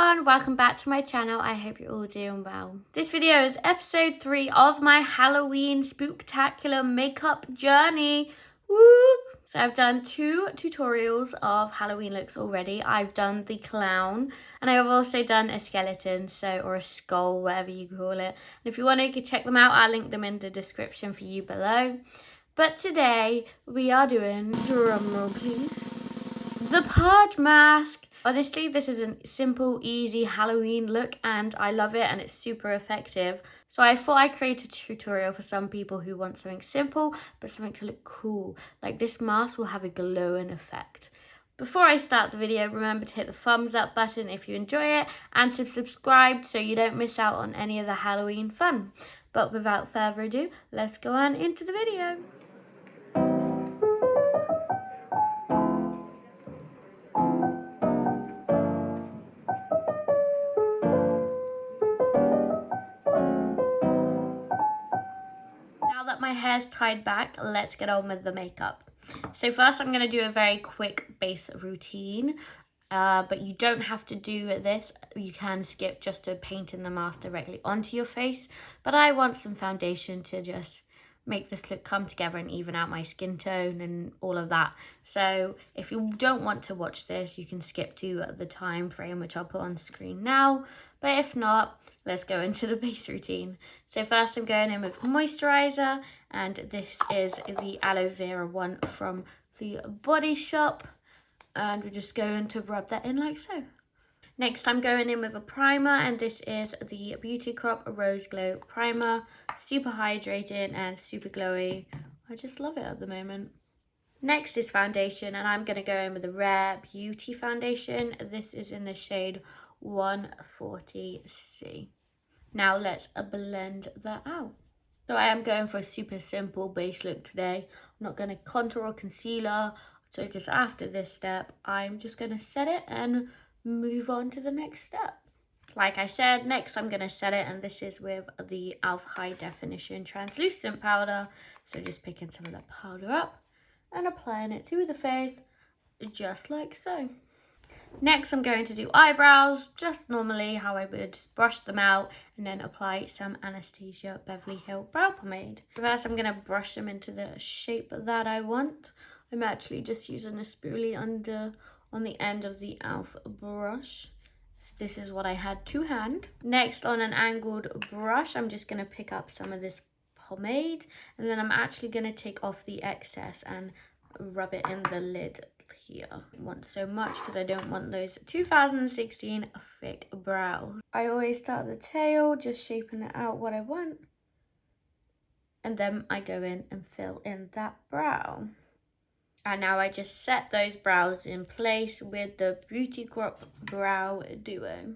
everyone, welcome back to my channel. I hope you're all doing well. This video is episode 3 of my Halloween spooktacular makeup journey. Woo! So I've done 2 tutorials of Halloween looks already. I've done the clown and I've also done a skeleton, or a skull, whatever you call it. And if you want to check them out, I'll link them in the description for you below. But today we are doing, drumroll please, the Purge mask. Honestly, this is a simple, easy Halloween look and I love it and it's super effective. So I thought I'd create a tutorial for some people who want something simple but something to look cool. Like this mask will have a glowing effect. Before I start the video, remember to hit the thumbs up button if you enjoy it and to subscribe so you don't miss out on any of the Halloween fun. But without further ado, let's go on into the video. My hair's tied back, let's get on with the makeup. So first I'm going to do a very quick base routine, but you don't have to do this. You can skip just to painting the mask directly onto your face, but I want some foundation to just make this look come together and even out my skin tone and all of that. So if you don't want to watch this, you can skip to the time frame which I'll put on screen now, but if not, let's go into the base routine. So first I'm going in with moisturizer, and this is the aloe vera one from the Body Shop, and we're just going to rub that in like so. Next I'm going in with a primer, and this is the Beauty Crop Rose Glow Primer. Super hydrating and super glowy. I just love it at the moment. Next is foundation, and I'm going to go in with a Rare Beauty foundation. This is in the shade 140C. Now let's blend that out. So I am going for a super simple base look today. I'm not going to contour or concealer. So just after this step, I'm just going to set it and move on to the next step. Like I said, next I'm going to set it, and this is with the e.l.f. High Definition Translucent Powder. So just picking some of that powder up and applying it to the face, just like so. Next I'm going to do eyebrows, just normally how I would, just brush them out and then apply some Anastasia Beverly Hills brow pomade. First I'm going to brush them into the shape that I want. I'm actually just using a spoolie on the end of the e.l.f. brush. This is what I had to hand. Next, on an angled brush, I'm just going to pick up some of this pomade, and then I'm actually going to take off the excess and rub it in the lid here. I want so much because I don't want those 2016 thick brows. I always start the tail, just shaping it out what I want, and then I go in and fill in that brow. And now I just set those brows in place with the Beauty Crop Brow Duo.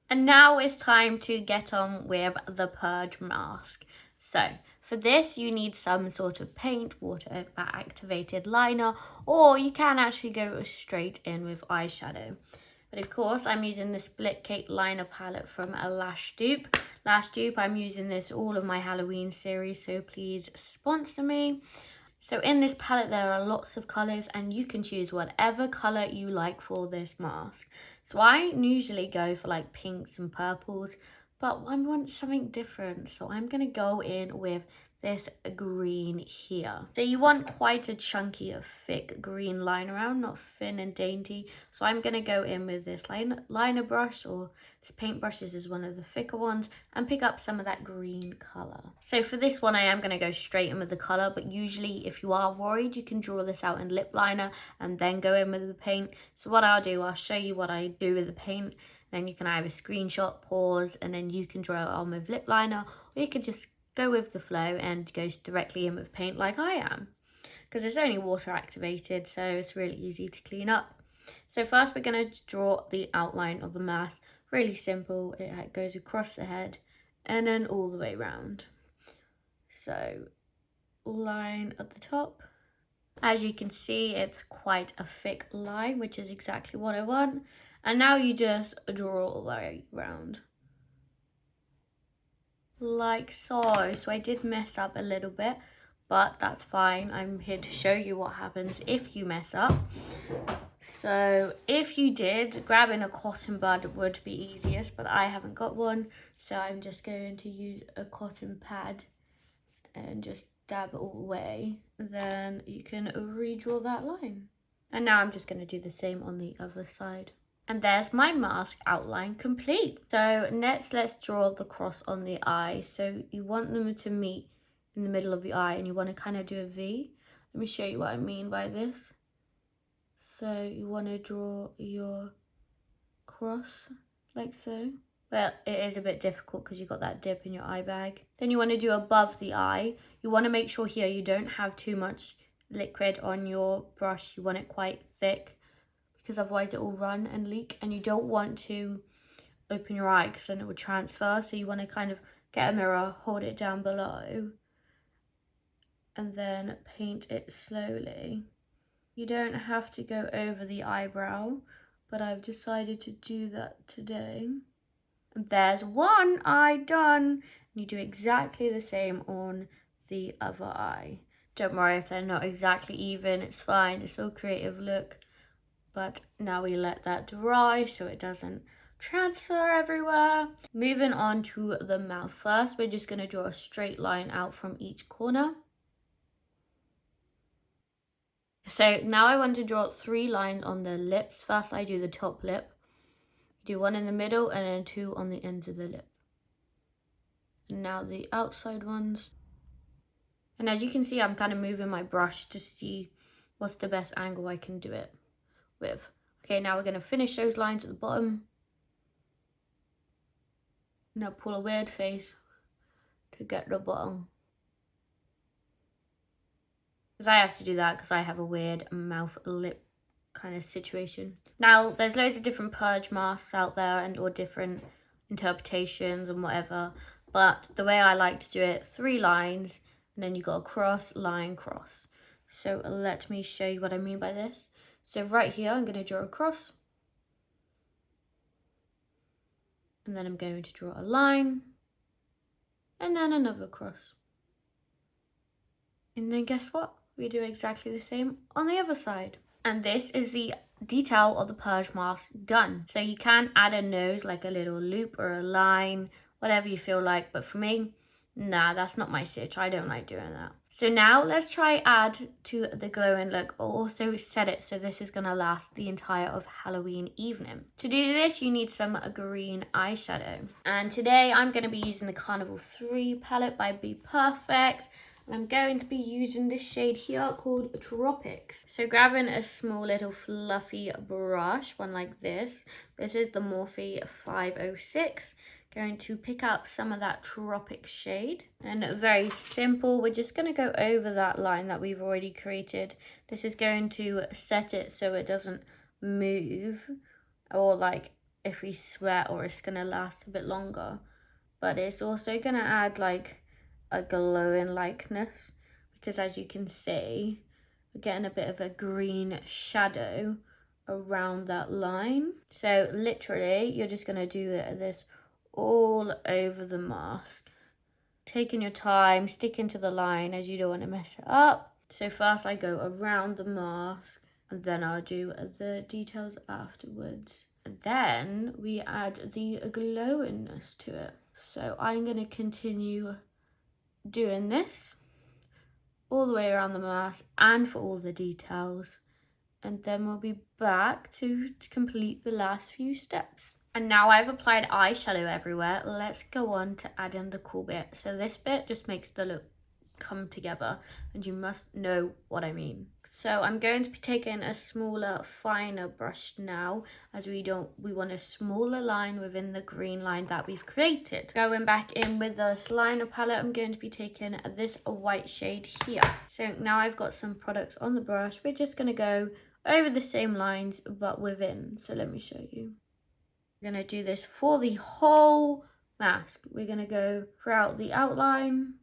And now it's time to get on with the Purge mask. So for this you need some sort of paint, water activated liner, or you can actually go straight in with eyeshadow. But of course I'm using the Split Cake liner palette from a Lash Dupe. Lash Dupe, I'm using this all of my Halloween series, so please sponsor me. So in this palette there are lots of colours, and you can choose whatever colour you like for this mask. So I usually go for like pinks and purples, but I want something different. So I'm going to go in with this green here. So you want quite a chunky, thick green line around, not thin and dainty. So I'm going to go in with this liner brush, or this paintbrush. This is one of the thicker ones, and pick up some of that green colour. So for this one I am going to go straight in with the colour, but usually if you are worried you can draw this out in lip liner and then go in with the paint. So what I'll do, I'll show you what I do with the paint. Then you can either screenshot, pause, and then you can draw it on with lip liner, or you can just go with the flow and go directly in with paint like I am, because it's only water activated, so it's really easy to clean up. So first we're going to draw the outline of the mask. Really simple. It goes across the head and then all the way around. So line at the top. As you can see, it's quite a thick line, which is exactly what I want. And now you just draw all the way around. Like so. So I did mess up a little bit, but that's fine. I'm here to show you what happens if you mess up. So if you did, grabbing a cotton bud would be easiest, but I haven't got one. So I'm just going to use a cotton pad and just dab it all away. Then you can redraw that line. And now I'm just going to do the same on the other side. And there's my mask outline complete. So next, let's draw the cross on the eye. So you want them to meet in the middle of the eye and you want to kind of do a V. Let me show you what I mean by this. So you want to draw your cross like so. Well, it is a bit difficult because you've got that dip in your eye bag. Then you want to do above the eye. You want to make sure here you don't have too much liquid on your brush. You want it quite thick because otherwise it will run and leak, and you don't want to open your eye because then it would transfer. So you want to kind of get a mirror, hold it down below, and then paint it slowly. You don't have to go over the eyebrow, but I've decided to do that today. And there's one eye done. You do exactly the same on the other eye. Don't worry if they're not exactly even, it's fine, it's all creative look. But now we let that dry so it doesn't transfer everywhere. Moving on to the mouth. First, we're just going to draw a straight line out from each corner. So now I want to draw 3 lines on the lips. First I do the top lip, do 1 in the middle and then 2 on the ends of the lip. And now the outside ones. And as you can see, I'm kind of moving my brush to see what's the best angle I can do it with. Okay, now we're going to finish those lines at the bottom. Now pull a weird face to get the bottom. Because I have to do that because I have a weird mouth lip kind of situation. Now there's loads of different purge masks out there and or different interpretations and whatever, but the way I like to do it, 3 lines and then you got a cross, line, cross. So let me show you what I mean by this. So right here I'm going to draw a cross, and then I'm going to draw a line and then another cross. And then guess what? We do exactly the same on the other side. And this is the detail of the purge mask done. So you can add a nose, like a little loop or a line, whatever you feel like. But for me, nah, that's not my stitch. I don't like doing that. So now let's try add to the glowing look, or also set it so this is gonna last the entire of Halloween evening. To do this, you need some green eyeshadow. And today I'm gonna be using the Carnival 3 palette by Be Perfect. I'm going to be using this shade here called Tropics. So grabbing a small little fluffy brush, one like this. This is the Morphe 506. Going to pick up some of that Tropic shade. And very simple, we're just going to go over that line that we've already created. This is going to set it so it doesn't move, or like if we sweat, or it's going to last a bit longer. But it's also going to add like a glowing likeness, because as you can see, we're getting a bit of a green shadow around that line. So literally you're just going to do this all over the mask, taking your time, sticking to the line as you don't want to mess it up. So first I go around the mask and then I'll do the details afterwards. And then we add the glowingness to it. So I'm going to continue doing this all the way around the mask and for all the details, and then we'll be back to complete the last few steps. And now I've applied eyeshadow everywhere, let's go on to add in the cool bit. So this bit just makes the look come together, and you must know what I mean. So I'm going to be taking a smaller, finer brush now, as we want a smaller line within the green line that we've created. Going back in with the liner palette, I'm going to be taking this white shade here. So now I've got some products on the brush. We're just going to go over the same lines but within. So let me show you. We're going to do this for the whole mask. We're going to go throughout the outline,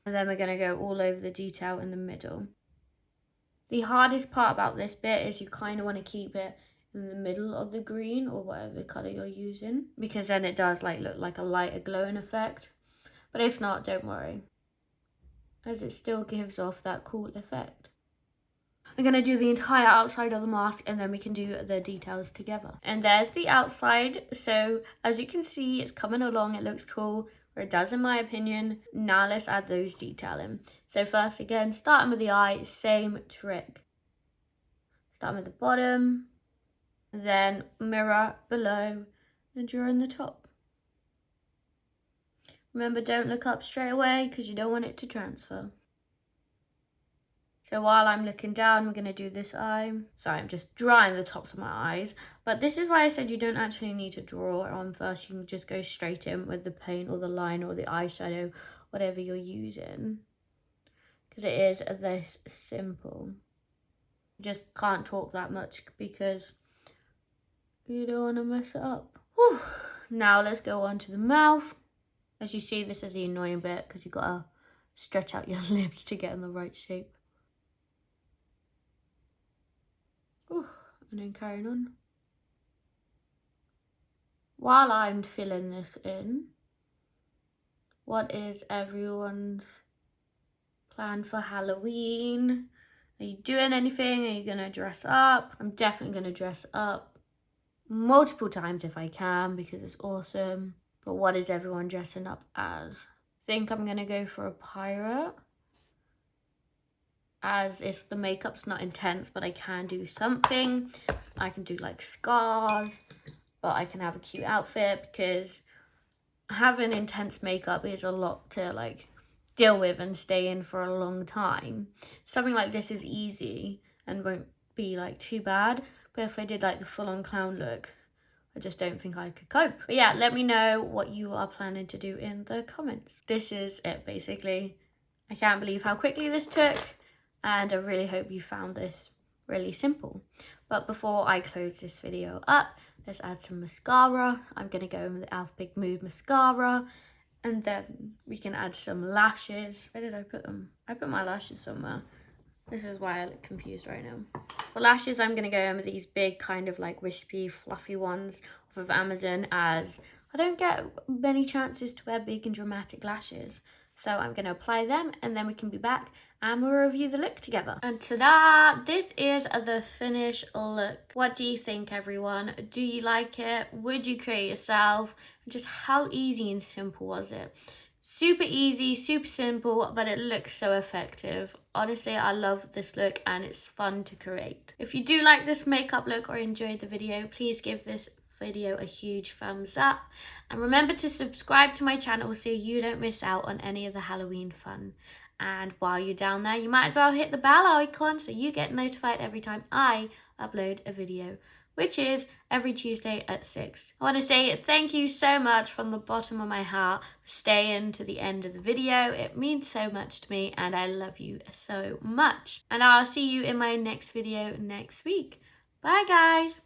and then we're going to go all over the detail in the middle. The hardest part about this bit is you kind of want to keep it in the middle of the green or whatever colour you're using, because then it does like look like a lighter glowing effect. But if not, don't worry, as it still gives off that cool effect. I'm going to do the entire outside of the mask and then we can do the details together. And there's the outside. So as you can see, it's coming along. It looks cool, or it does in my opinion. Now let's add those detailing. So first, again, starting with the eye, same trick. Starting with the bottom, then mirror below and drawing the top. Remember, don't look up straight away because you don't want it to transfer. So while I'm looking down, we're going to do this eye. Sorry, I'm just drawing the tops of my eyes. But this is why I said you don't actually need to draw it on first. You can just go straight in with the paint or the line or the eyeshadow, whatever you're using. Because it is this simple. Just can't talk that much because you don't want to mess it up. Whew. Now let's go on to the mouth. As you see, this is the annoying bit because you've got to stretch out your lips to get in the right shape. Ooh, and then carrying on. While I'm filling this in, what is everyone's plan for Halloween? Are you doing anything? Are you going to dress up? I'm definitely going to dress up multiple times if I can because it's awesome. But what is everyone dressing up as? I think I'm going to go for a pirate. As it's the makeup's not intense, but I can do something. I can do like scars, but I can have a cute outfit because having intense makeup is a lot to like deal with and stay in for a long time. Something like this is easy and won't be like too bad, but if I did like the full-on clown look, I just don't think I could cope. But yeah, let me know what you are planning to do in the comments. This is it basically. I can't believe how quickly this took. And I really hope you found this really simple. But before I close this video up, let's add some mascara. I'm going to go in with the e.l.f. Big Mood mascara. And then we can add some lashes. Where did I put them? I put my lashes somewhere. This is why I look confused right now. For lashes, I'm going to go in with these big kind of like wispy, fluffy ones off of Amazon, as I don't get many chances to wear big and dramatic lashes. So I'm going to apply them and then we can be back and we'll review the look together. And ta-da! This is the finished look. What do you think, everyone? Do you like it? Would you create yourself? Just how easy and simple was it? Super easy, super simple, but it looks so effective. Honestly, I love this look and it's fun to create. If you do like this makeup look or enjoyed the video, please give this video a huge thumbs up. And remember to subscribe to my channel so you don't miss out on any of the Halloween fun. And while you're down there, you might as well hit the bell icon so you get notified every time I upload a video, which is every Tuesday at 6. I want to say thank you so much from the bottom of my heart for staying to the end of the video. It means so much to me and I love you so much. And I'll see you in my next video next week. Bye guys!